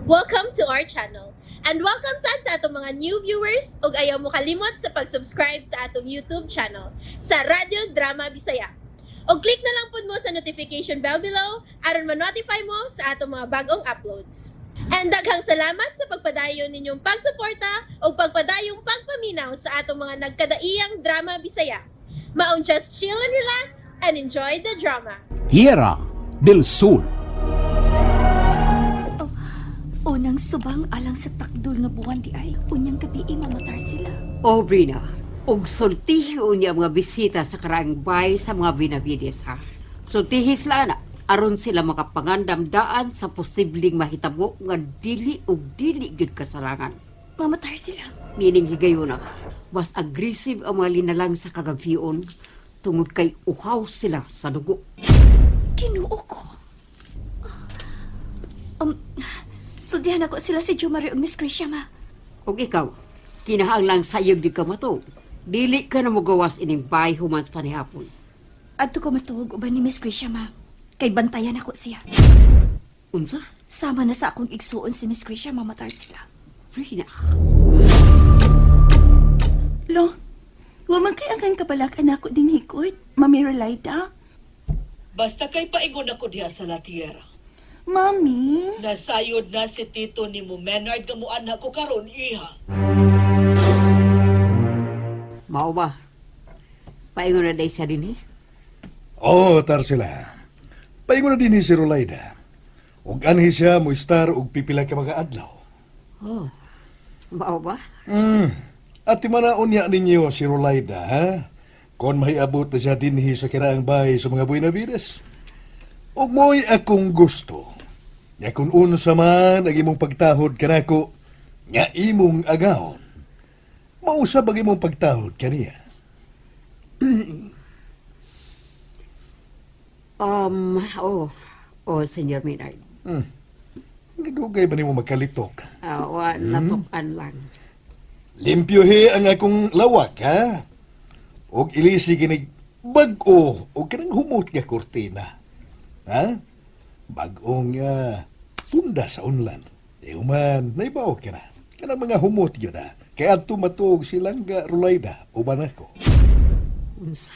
Welcome to our channel. And welcome sa atong mga new viewers ug ayaw mo kalimot sa pag-subscribe sa atong YouTube channel sa Radio Drama Bisaya. O click na lang pud mo sa notification bell below aron ma-notify mo sa atong mga bagong uploads. And daghang salamat sa pagpadayon ninyong pagsuporta o pagpadayong pagpaminaw sa atong mga nagkadaiyang Drama Bisaya. Maong just chill and relax and enjoy the drama. Tierra del Sur. Unang subang alang sa takdol nga buwan di ay unyang gabi mamatar sila. O, Brina, og sultihi unya mga bisita sa karaang bay sa mga binabides, ha? Sultihi sila na, aron sila makapangandamdaan sa posibleng mahitabo nga dili og dili gid kasalangan. Mamatar sila. Nining higayon na, mas aggressive ang mga linalang sa kagabion tungod kay uhaw sila sa dugo. Kinuo ko. Suldihan ako sila si Jumari ug Miss Krisha, ma. Og ikaw, kinahanglang sayog di ka matog. Dili ka na magawas ining bay humans panihapon. Adto ko matuog uban ni Miss Krisha, ma. Kay bantayan ako siya. Unsa? Sama na sa akong igsuon si Miss Krisha, mamatar sila. Brina. Lo, waman kay ang kabalakan ako din hikot, Mami Relaida. Basta kay paingon ako diha sa La Tierra. Mami, Nasayod na si Tito ni mo Menard nga mo anak ko karon iha. Mao ba? Paingon na day siya din, eh? Oo, Tarsila. Paingon na din si Rolaida. Ug anhi siya mo star ug pipila ka mga adlaw. Oh, mao ba? At timanaon niya ninyo si Rolaida, ha? Kon mahiabot na siya dinhi sa kiraang bahay sa mga Buenavides. Ug mo'y akong gusto. Nga kung unsa man ang imong pagtahod kanako, nga imong agahon. Mausab ang imong pagtahod kaniya. Senyor Maynard. Gidugay ba nimo magkalitok? Natukan lang. Limpyohi ang akong lawak, ha? Og ilisi kinig bag-o o kanang humot nga kurtina. Ha? Bag-ong punda sa unlan. Human, naibaw ka na. Kanang mga humot yun, ha? Kaya tumatog silang Rolaida, uban ako. Unsa?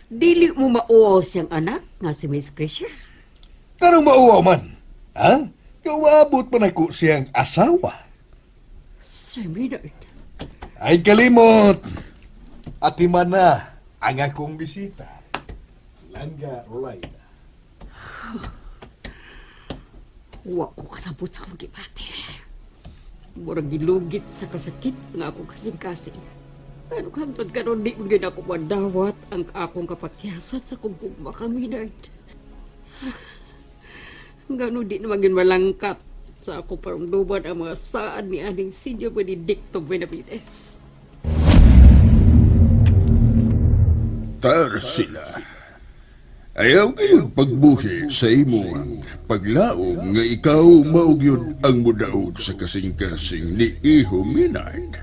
Dili mo mauaw siyang anak nga si Miss Krisha? Kanang mauwaw man, ha? Kawabot man ako siyang asawa. Sir Maynard. Ay kalimot! At man na ang akong bisita. Silangga Rolaida. Huwag ko kasabot sa akong gipate. Murag gilugit sa kasakit nga ako kasing-kasing. Ano hangtod karon di mo gina ako madawat ang akong kapakyasat sa kong pugma ka, Maynard. Gano'n di naman malangkat sa ako paramduman ang mga saan ni aning Senyor Benedicto Benavides. Tarsila, ayaw kayong pagbuhi sa imong paglaom nga ikaw maugyod ang mudaog sa kasing-kasing ni Iho Maynard.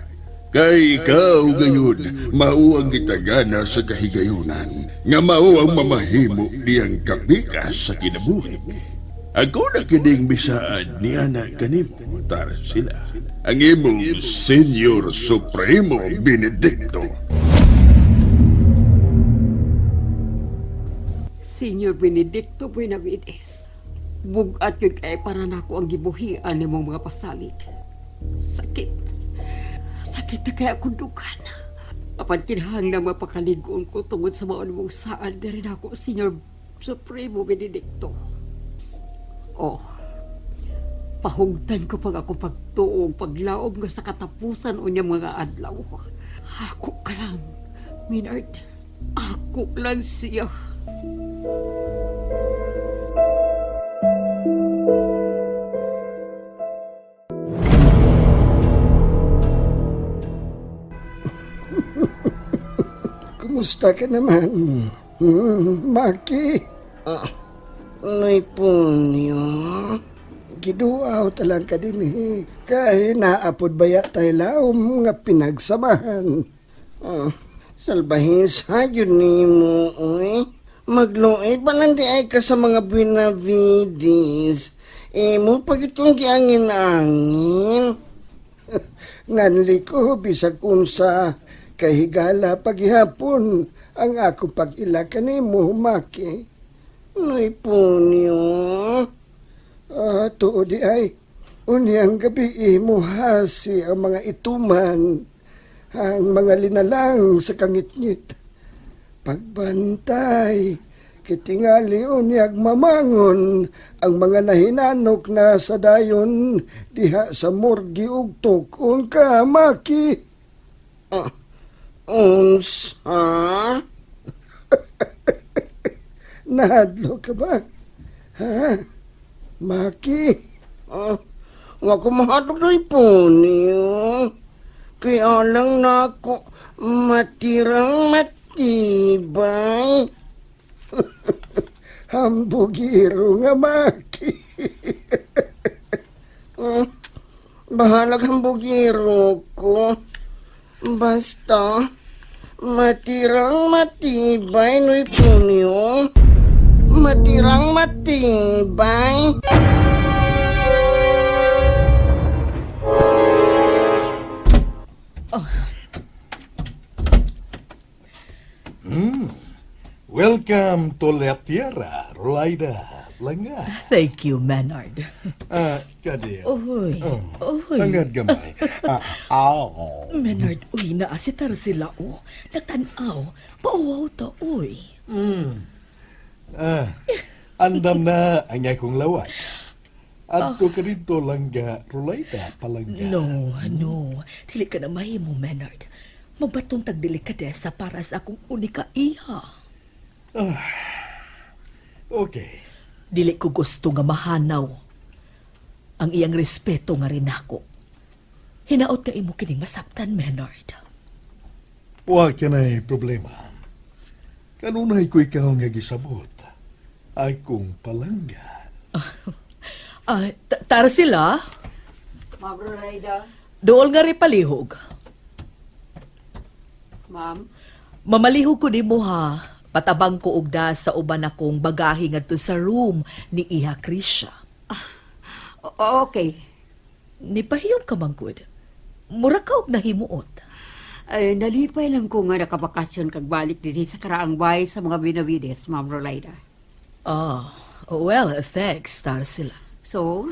Kay ikaw gayon, mao ang gitagana sa kahigayunan, nga mao ang mamahimo niyang kapikas sa kinabuhi. Ako na kining bisaad ni anak kanimo, Tarsila, ang imong Senyor Supremo Benedicto. Senyor Benedicto Benavides, bugat yun kay para nako ang gibuhian ni mong mga pasalig. Sakit na kaya akong dugan. Apan kinahanglang mapakaligon ko tungod sa maon mong saan na rin ako, Senyor Supremo Benedicto. Oh, pahugdan ko pag ako pagtuong paglaom nga sa katapusan o niya mga adlaw. Ako ka lang, Maynard. Ako lang siya. Kumusta ka naman? Maki? May punyo. Giduaw talang ka din eh. Kaya naapod baya tayo laom nga pinagsamahan. Salbahis ha yun ni mo, oy. Magluoy pa lang di ay ka sa mga Benavides. Imo pag itong giangin-angin. Nganli ko bisag unsa kahigala paghihapon ang ako pag-ila kanimo, Maki. Noy punyo. Tuod di ay, unyang gabi mo hasi ang mga ituman, ang mga linalang sa kangit-ngit. Pagbantay, kitingali unyag mamangon ang mga nahinanok na sa dayon diha sa morgi ug tukong ka, Maki. Unsa? Nahadlo ka ba? Ha? Maki? Nga ko mahadlok na ipunyo. Kaya lang na ako matirang matibay. Hambugiro nga, Maki. Bahalag hambugiro ko. Basta, matirang matibay, no'y punyo. Matirang matibay. Welcome to La Tierra, Rolaida. Langa. Thank you, Menard. Kadi. Uy, uy. Angad gamay. Menard, uy, naasitar sila, oh. Nagtanaw. Pauwaw to, uy. Andam na ang akong laway. Adto ka dito, Langga, Rolaida, palangga. No. Dili ka na mahimo, Menard. Magbatong tagdelikadesa para sa akong unika iha. Okay. Dili ko gusto nga mahanaw ang iyang respeto nga rin ako. Hinaot ka imo kining masaptan, Menard. Wa ka na'y problema. Kanunay ko ikaw nga gisabot. Akong palangga. Tara sila. Ma'am Rolaida. Dool nga rin palihog. Ma'am. Mamalihog ko ni mo ha. Patabang ko ugda sa uban akong bagahe ngadto sa room ni Iha Krisha. Okay. Nipahiyon ka manggod. Mura ka og nahimuot. Ay, nalipay lang ko nga nakabakasyon kag balik diri sa karaang bahay sa mga Benavides, Ma'am Rolaida. Well, thanks, Tarsila. So,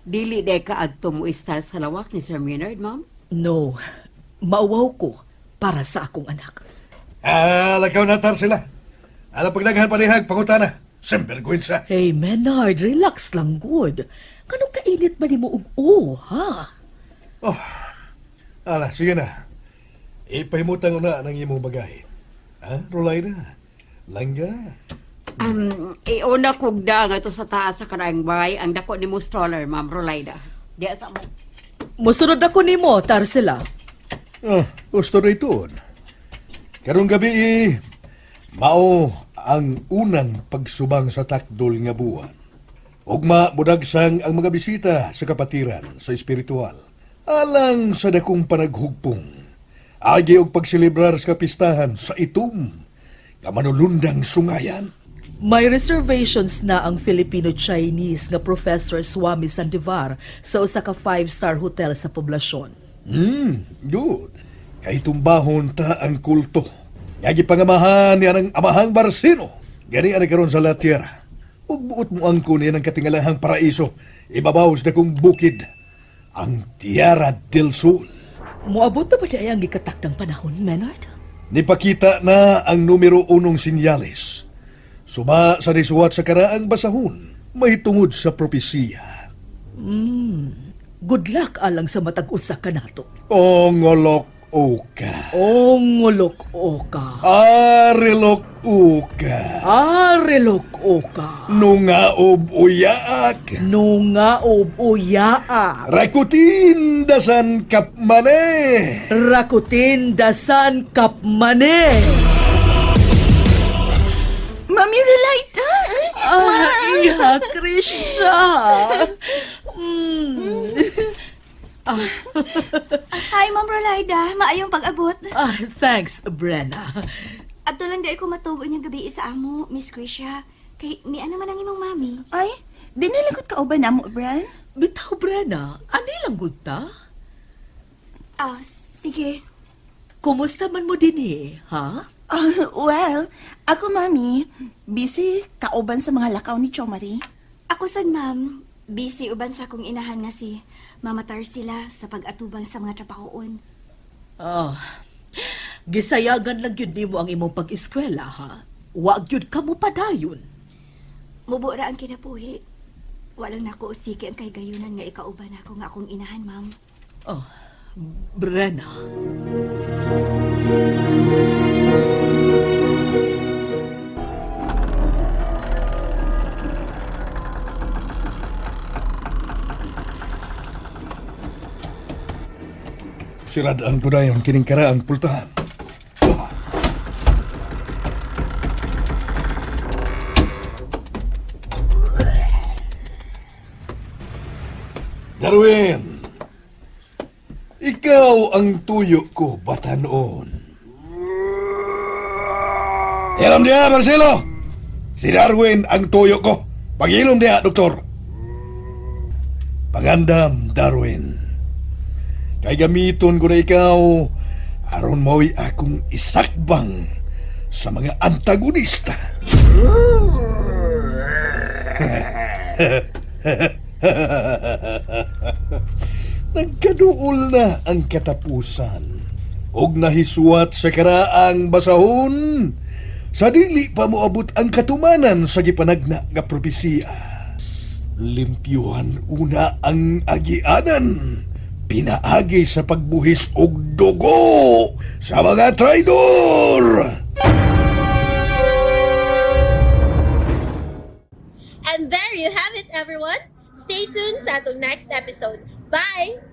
dili de ka adto mo istar sa lawak ni Sir Maynard, Ma'am? No, mauwaw ko para sa akong anak. Lakaw na tar sila. Pagdaghan palihag, pangutana. Sempergwinsa. Hey, Menard, relax lang, good. Kanong kainit ba ni mo og ha? Sige na. Ipahimutan ko na ng imong bagay. Rolaida? Langga? Una kugda nga to sa taas sa karaang bahay ang dako ni mo stroller, Ma'am Rolaida. Diya sa mo. Musunod ako ni mo, Tarsila. Gusto na itoon. Karong gabi, mao ang unang pagsubang sa takdol nga buwan. Ugma budagsang ang mga bisita sa kapatiran sa espiritual. Alang sa dakong panaghugpong. Agi og pagselebrar sa kapistahan sa itom. Kamanulundang sungayan. May reservations na ang Filipino-Chinese nga Professor Swami Sandivar sa usa ka 5-star hotel sa poblasyon. Good. Kay tumbahon ta ang kulto. Yagi pangamahan niya ng amahang Barsino. Gani ang nagkaroon sa La Tierra. Ug buot mo ang kunin ng katingalahang paraiso. Ibabaw sa dakong bukid. Ang Tierra del Sol. Muabot na ba di ay ang gikatakdang panahon, Menard? Nipakita na ang numero 1 sinyales. Suma sa disuwat sa karaang basahon. Mahitungod sa propesiya. Good luck alang sa matag usa ka nato. Ongolok Oka. Ongolok oka. Arilok Uka. Arilok oka. Nungaob uyaak. Nungaob uyaa. Rakutin dasan kapmane. Rakutin dasan kapmane. Mami Rolaida? Iha Krisha. Hi, Ma'am Rolaida. Maayong pag-abot. Thanks, Brenna. Adto lang di ko matugo niya gabi sa amo, Miss Krisha. Kay ni ano man ang imong mami? Ay, Dinilikot ka ba na mo, Bran? Bitaw, Brenna, ani lang gud ta? Sige. Kumusta man mo din ha? Well, ako, Mami, busy kauban sa mga lakaw ni Chomari. Ako sad, ma'am. Busy uban sa akong inahan nga si mamatar sila sa pag-atubang sa mga trabahoon. Gisayagan lang yun nimo ang imong pag-eskwela, ha? Wag yun ka mo padayon. Mubo ra ang kinabuhi. Walang nako usiki ang kay gayunan nga ikauban ako nga akong inahan, ma'am. Brenna. Siradaan ko na yung kining karaang pultahan. Darwin! Ikaw ang tuyo ko, bata noon. Ilom diya, Marcelo! Si Darwin ang tuyo ko. Pag-ilom diya, doktor. Pangandam, Darwin. Kay gamiton ko na ikaw aron mo'y akong isakbang sa mga antagonista. Nagkaduol na ang katapusan og nahiswat sa karaang basahon sa dili pa moabot ang katumanan sa gipanagna nga propesiya. Limpyuhan una ang agianan, pinaagi sa pagbuhis og dugo sa mga traidor. And there you have it, everyone. Stay tuned sa atong next episode. Bye!